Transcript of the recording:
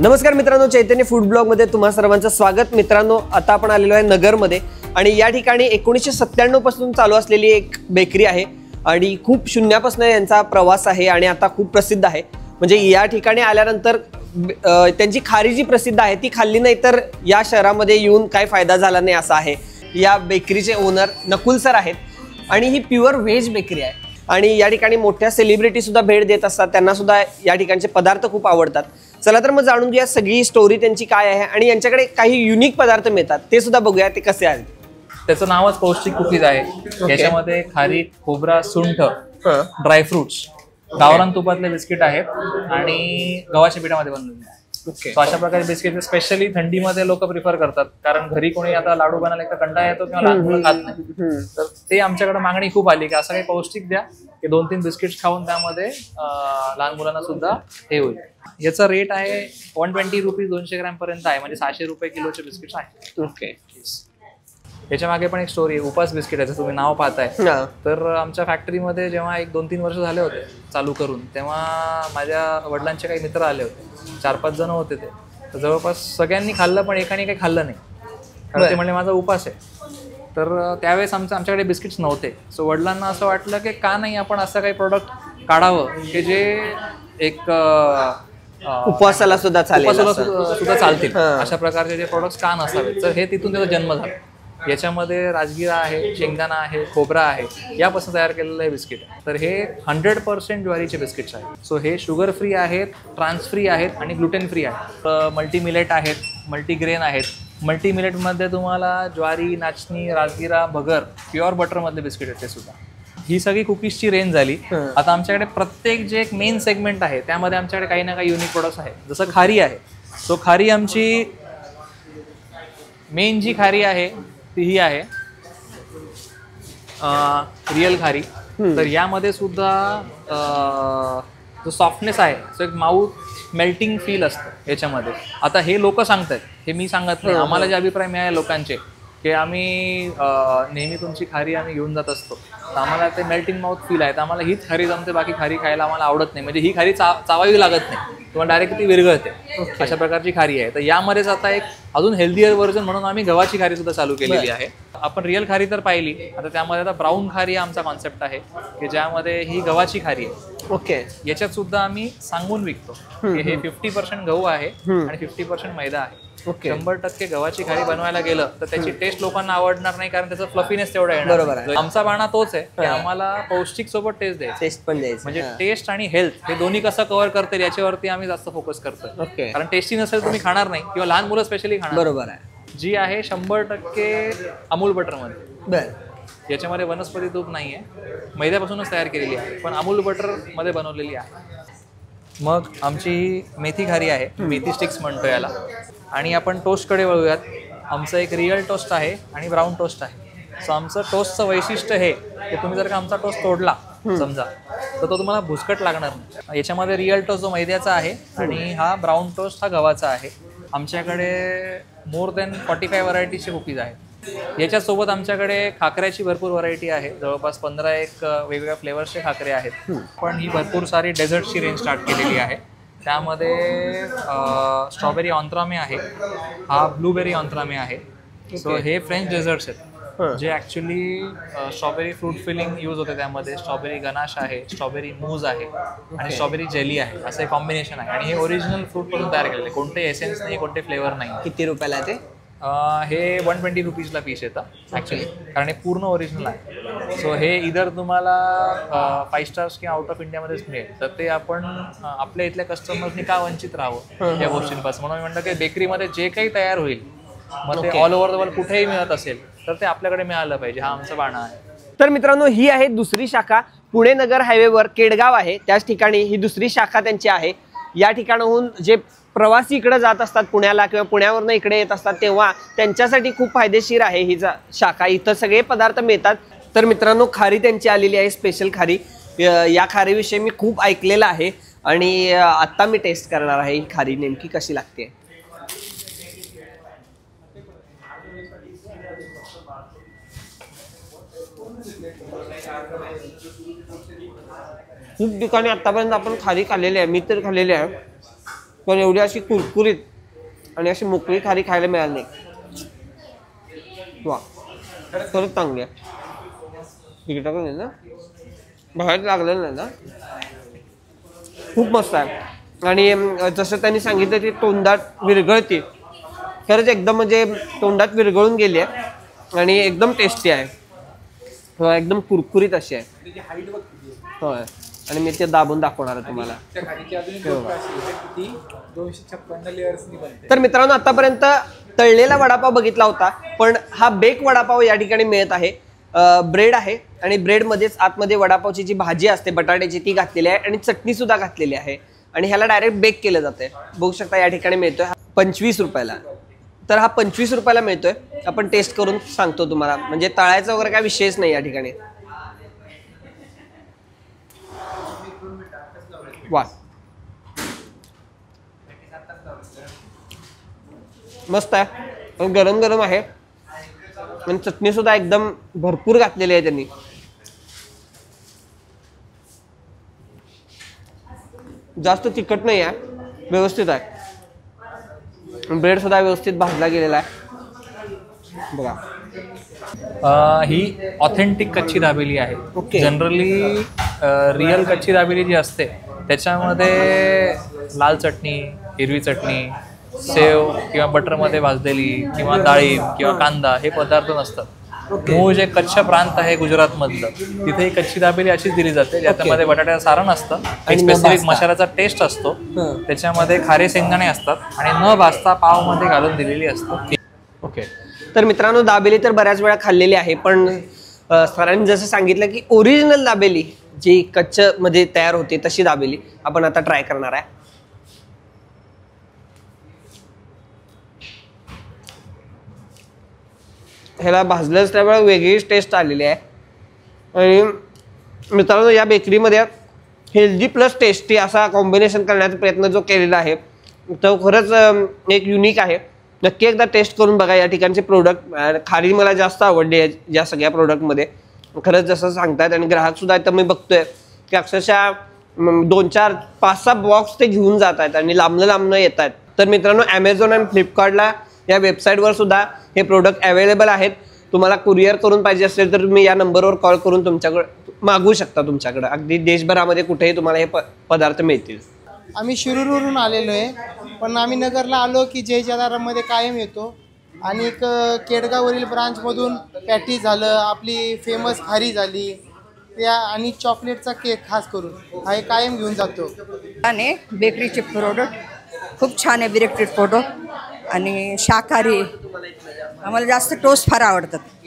नमस्कार मित्रांनो, चैतन्य food blog मध्ये तुम्हा सर्वांचं स्वागत। मित्रांनो, आता आपण आलेलो आहे नगरमध्ये आणि या ठिकाणी 1997 पासून चालू असलेली एक बेकरी आहे आणि खूप शून्यापासून यांचा प्रवास आहे आणि आता खूप प्रसिद्ध आहे। म्हणजे या ठिकाणी आल्यानंतर त्यांची खारी जी प्रसिद्ध आहे ती खाल्ली नाही तर या शहरामध्ये येऊन काय फायदा झाला नाही असं आहे। या बेकरीचे ओनर नकुल सर आहेत आणि ही प्युअर व्हेज बेकरी आहे आणि या ठिकाणी मोठ्या सेलिब्रिटी सुद्धा भेट देत असतात, त्यांना सुद्धा या ठिकाणचे पदार्थ खूप आवडतात। चला तर मग जाणून घेऊया सगळी स्टोरी त्यांची काय आहे आणि यांच्याकडे काही युनिक पदार्थ मिळतात ते सुद्धा बघूया ते कसे आहेत। त्याचं नावच पौष्टिक कुकीज आहे। याच्यामध्ये खारीक, खोबरा, सुंठ, ड्रायफ्रुट्स, गावरान तुपातले बिस्किट आहेत आणि गव्हाच्या पिठामध्ये बनवलेले आहे। सो अशा प्रकारे बिस्किट स्पेशली थंडीमध्ये लोक प्रिफर करतात, कारण घरी कोणी आता लाडू बनायला एक कंटाळा येतो किंवा लहान मुलं खात नाही, तर ते आमच्याकडे मागणी खूप आली की असं काही पौष्टिक द्या की 2-3 बिस्किट्स खाऊन त्यामध्ये लहान मुलांना सुद्धा हे होईल। याचा रेट आहे 120 रुपीज 200 ग्रॅम पर्यंत आहे, म्हणजे 600 रुपये किलोचे बिस्किट्स आहेत। ओके, याच्या मागे पण एक स्टोरी आहे। उपास बिस्किट आहे, जसं तुम्ही नाव पाहताय, तर आमच्या फॅक्टरीमध्ये जेव्हा 1-2-3 वर्ष झाले होते चालू करून, तेव्हा माझ्या वडिलांचे काही मित्र आले होते, 4-5 जण होते ते, तर जवळपास सगळ्यांनी खाल्लं पण एकाने काही खाल्लं नाही, कारण ते म्हणले माझा उपास आहे। तर त्यावेळेस आमच्याकडे बिस्किट्स नव्हते। सो वडिलांना असं वाटलं की का नाही आपण असं काही प्रोडक्ट काढावं की जे एक उपवासाला सुद्धा चालतील, अशा प्रकारचे जे प्रोडक्ट्स का नसावेत। तर हे तिथून त्याचा जन्म झाला। याच्यामध्ये राजगिरा आहे, शेंगदाणा आहे, खोबरा आहे, यापासून तयार केलेलं हे बिस्किट आहे। तर हे 100% ज्वारीचे बिस्किट्स आहेत। सो हे शुगर फ्री आहेत, ट्रान्स फ्री आहेत आणि ग्लुटेन फ्री आहेत। मल्टी मिलेट आहेत, मल्टीग्रेन आहेत। मल्टी मिलेटमध्ये तुम्हाला ज्वारी, नाचणी, राजगिरा, भगर, प्युअर बटरमधले बिस्किट आहेत ते सुद्धा। ही सगळी कुकीजची रेंज झाली। आता आमच्याकडे प्रत्येक जे एक मेन सेगमेंट आहे त्यामध्ये आमच्याकडे काही ना काही युनिक प्रोडक्ट्स आहेत। जसं खारी आहे, सो खारी आमची मेन जी खारी आहे ती ही आहे रिअल खारी। तर यामध्ये सुद्धा जो सॉफ्टनेस आहे तो एक माउथ मेल्टिंग फील असतं याच्यामध्ये। आता हे लोक सांगतात, हे मी सांगत नाही, आम्हाला जे अभिप्राय मिळाले लोकांचे की आम्ही नेहमी तुमची खारी आम्ही घेऊन जात असतो, तर आम्हाला ते मेल्टिंग माउथ फील आहे, तर आम्हाला हीच खारी जमते, बाकी खारी खायला आम्हाला आवडत नाही। म्हणजे ही खारी चावावी लागत नाही, किंवा डायरेक्ट ती विरघळते, अशा प्रकारची खारी आहे। तर यामध्येच आता एक अजून हेल्दियर व्हर्जन म्हणून आम्ही गव्हाची खारी सुद्धा चालू केलेली आहे। आपण रिअल खारी तर पाहिली, आता त्यामध्ये आता ब्राऊन खारी आमचा कॉन्सेप्ट आहे की ज्यामध्ये ही गव्हाची खारी आहे। ओके, याच्यात सुद्धा आम्ही सांगून विकतो की हे 50% गहू आहे आणि 50% मैदा आहे। 100% गव्हाची खारी बनवायला गेलं तर त्याची टेस्ट लोकांना आवडणार नाही, कारण त्याचा फ्लफीनेस तेवढा येणार। बरोबर आहे। आमचा बाणा तोच आहे की आम्हाला पौष्टिक सोबत टेस्ट द्यायची, म्हणजे टेस्ट आणि हेल्थ हे दोन्ही कसं कव्हर करतील याच्यावरती आम्ही जास्त फोकस करतो। कारण टेस्टी नसेल तुम्ही खाणार नाही, किंवा लहान मुलं स्पेशली खाणार। बरोबर आहे। जी आहे 100% अमूल बटरमध्ये। याच्यामध्ये वनस्पती तूप नाहीये, मैद्यापासूनच तयार केलेली आहे, पण अमूल बटर मध्ये बनवलेली आहे। मग आमची मेथी खारी आहे, मेथी स्टिक्स म्हणतो याला। आणि आपण टोस्टकडे वळूयात। आमचं एक रिअल टोस्ट आहे आणि ब्राऊन टोस्ट आहे। सो आमचं टोस्टचं वैशिष्ट्य हे की तुम्ही जर का आमचा टोस्ट तोडला समजा, तर तो तुम्हाला भुसकट लागणार नाही। याच्यामध्ये रिअल टोस्ट जो मैद्याचा आहे आणि हा ब्राऊन टोस्ट हा गव्हाचा आहे। आमच्याकडे मोर दॅन 45 व्हरायटीचे कुकीज आहेत। याच्यासोबत आमच्याकडे खाकऱ्याची भरपूर व्हरायटी आहे, जवळपास 15 वेगवेगळ्या फ्लेवर्सचे खाकरे आहेत। पण ही भरपूर सारी डेझर्टची रेंज स्टार्ट केलेली आहे। त्यामध्ये स्ट्रॉबेरी ऑन्त्रामे आहे, हा ब्लूबेरी ऑन्त्रामे आहे। सो हे फ्रेंच डेझर्ट्स आहेत जे actually strawberry fruit filling use होते त्यामध्ये। स्ट्रॉबेरी गनाश आहे, स्ट्रॉबेरी मूज आहे आणि स्ट्रॉबेरी जेली आहे, असं एक कॉम्बिनेशन आहे। आणि हे ओरिजिनल फ्रूटपासून तयार केलेले, कोणते एसेन्स नाही, कोणते फ्लेवर नाही। किती रुपयाला आहे ते? हे 120 रुपीजला पीस येतं ॲक्च्युली, कारण हे पूर्ण ओरिजिनल आहे। सो हे इधर तुम्हाला 5 स्टार्स किंवा आउट ऑफ इंडियामध्येच मिळेल, तर ते आपण आपल्या इथल्या कस्टमर्सनी का वंचित राहावं या गोष्टींपासून। म्हणून मी म्हणतो की बेकरीमध्ये जे काही तयार होईल, मग ते ऑल ओव्हर द वर्ल्ड कुठेही मिळत असेल तर ते आपल्याकडे मिळालं पाहिजे, हा आमचा बाणा आहे। तर मित्रांनो, ही आहे दुसरी शाखा, पुणे नगर हायवेवर केडगाव आहे त्याच ठिकाणी ही दुसरी शाखा त्यांची आहे। या ठिकाणाहून जे प्रवासी इकडे जात असतात पुण्याला किंवा पुण्यावरून इकडे येत असतात, तेव्हा त्यांच्यासाठी खूप फायदेशीर आहे ही शाखा। इथं सगळे पदार्थ मिळतात। तर मित्रांनो, खारी त्यांची आलेली आहे, स्पेशल खारी। या खारीविषयी मी खूप ऐकलेलं आहे आणि आता मी टेस्ट करणार आहे ही खारी नेमकी कशी लागते। खूप ठिकाणी आतापर्यंत आपण खारी खाल्लेली आहे, मी तर खाल्लेली आहे, पण एवढी अशी कुरकुरीत आणि अशी मोकळी खारी खायला मिळाली नाही. वा, खरंच चांगली आहे. तिकीट पण आहे ना, बाहेर लागलेलं नाही ना. खूप मस्त आहे. आणि जसं त्यांनी सांगितलं ती तोंडात विरघळते. खरंच एकदम म्हणजे तोंडात विरघळून गेली आहे आणि एकदम टेस्टी आहे. एकदम कुरकुरीत अशी आहे. होय, आणि मी ते दाबून दाखवणार आहे तुम्हाला. तर मित्रांनो, आतापर्यंत तळलेला वडापाव बघितला होता, पण हा बेक वडापाव या ठिकाणी मिळत आहे. ब्रेड आहे आणि ब्रेडमध्येच आतमध्ये वडापावची जी भाजी असते बटाट्याची ती घातलेली आहे आणि चटणी सुद्धा घातलेली आहे आणि ह्याला डायरेक्ट बेक केलं जाते. बघू शकता या ठिकाणी मिळतोय 25 रुपयाला. तर हा 25 रुपयाला मिळतोय. आपण टेस्ट करून सांगतो तुम्हाला, म्हणजे तळायचा वगैरे काय विषयच नाही या ठिकाणी. वा, मस्त आहे. गरम गरम आहे आणि चटणी सुद्धा एकदम भरपूर घातलेली आहे त्यांनी. जास्त तिखट नाही आहे, व्यवस्थित आहे. ब्रेड सुद्धा व्यवस्थित भाजला गेलेला आहे बघा. ही ऑथेंटिक कच्ची दाबेली आहे. जनरली रिअल कच्ची दाबेली जी असते त्याच्यामध्ये लाल चटणी, हिरवी चटणी, सेव किंवा बटरमध्ये भाजलेली किंवा डाळिंब किंवा कांदा हे पदार्थ नसतात. मूळ जे कच्छ प्रांत आहे गुजरातमधलं, तिथे ही कच्ची दाबेली अशीच दिली जाते. ज्याच्यामध्ये बटाट्याचं सारण असतं, एक स्पेसिफिक मसाल्याचा टेस्ट असतो, त्याच्यामध्ये खारे शेंगदाणे असतात आणि न भाजता पावमध्ये घालून दिलेली असते. ओके. तर मित्रांनो, दाबेली तर बऱ्याच वेळा खाल्लेली आहे, पण सरांनी जसं सांगितलं की ओरिजिनल दाबेली जी कच्छ मध्ये तयार होते तशी दाबेली आपण आता ट्राय करणार आहे. ह्याला भाजलंच त्यावेळेला वेगळीच टेस्ट आलेली आहे. आणि मित्रांनो, या बेकरीमध्ये हेल्दी प्लस टेस्टी असा कॉम्बिनेशन करण्याचा प्रयत्न जो केलेला आहे तो खरंच एक युनिक आहे. नक्की एकदा टेस्ट करून बघा या ठिकाणचे प्रोडक्ट. खारी मला जास्त आवडली आहे या सगळ्या प्रोडक्टमध्ये, खरंच जसं सांगतात. आणि ग्राहक सुद्धा तर मी बघतोय की अक्षरशः 2, 4, 5, 6 बॉक्स ते घेऊन जात आहेत आणि लांबनं येत आहेत. तर मित्रांनो, ॲमेझॉन आणि फ्लिपकार्टला या वेबसाईटवर सुद्धा हे प्रोडक्ट अवेलेबल आहेत. तुम्हाला कुरिअर करून पाहिजे असेल तर तुम्ही या नंबरवर कॉल करून तुमच्याकडे मागवू शकता. तुमच्याकडे अगदी देशभरामध्ये कुठेही तुम्हाला हे पदार्थ मिळतील. आम्ही शिरूरवरून आलेलो आहे, पण आम्ही नगरला आलो की जय जलाराममध्ये कायम येतो. आणि एक केडगाववरील ब्रांचमधून पॅटी झालं, आपली फेमस खारी झाली त्या, आणि चॉकलेटचा केक खास करून हा कायम घेऊन जातो. आणि बेकरीचे प्रोडक्ट खूप छान आहे. बेकरी प्रोडक्ट आणि शाकाहारी आम्हाला जास्त टोस्ट फार आवडतात.